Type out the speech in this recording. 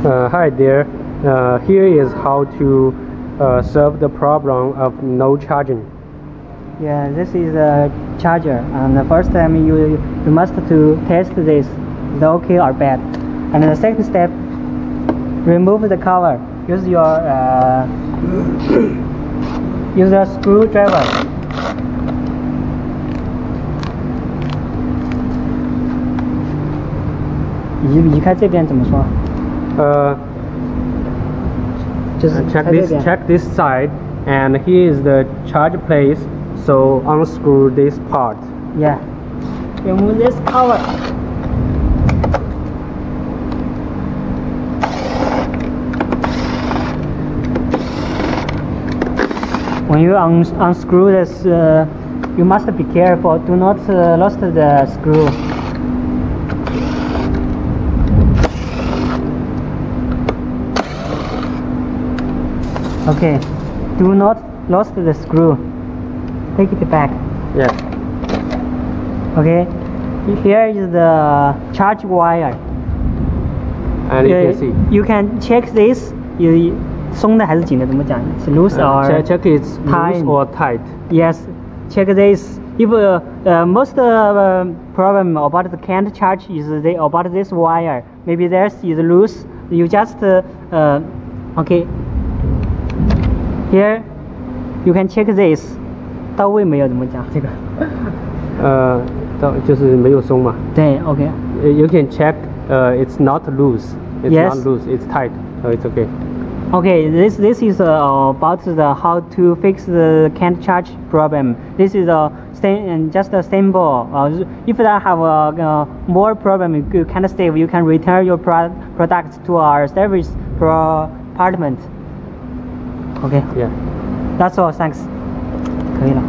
Hi there. Here is how to solve the problem of no charging. Yeah, this is a charger, and the first time you must to test this is okay or bad. And the second step, remove the cover. Use your use a screwdriver.移开这边怎么说？ 就是 check this side, and here is the charge place. So unscrew this part. Yeah. Remove this cover. When you unscrew this, you must be careful. Do not lose the screw. Okay. Do not lose the screw. Take it back. Yeah. Okay. Here is the charge wire. And you can see. You can check this. 松的还是紧的？怎么讲？是 loose or check it's loose or tight. Yes. Check this. If most problem about the can't charge is about this wire. Maybe this is loose. You just okay. Here you can check this. 到位没有？怎么讲这个？就是没有松嘛。对 ，OK. You can check. It's not loose. It's yes. not loose. It's tight. So it's okay. Okay. This is about the how to fix the can't charge problem. This is just a simple. If I have more problem, you can save. You can return your products to our service department. Okay. Yeah. That's all. Thanks. 可以了。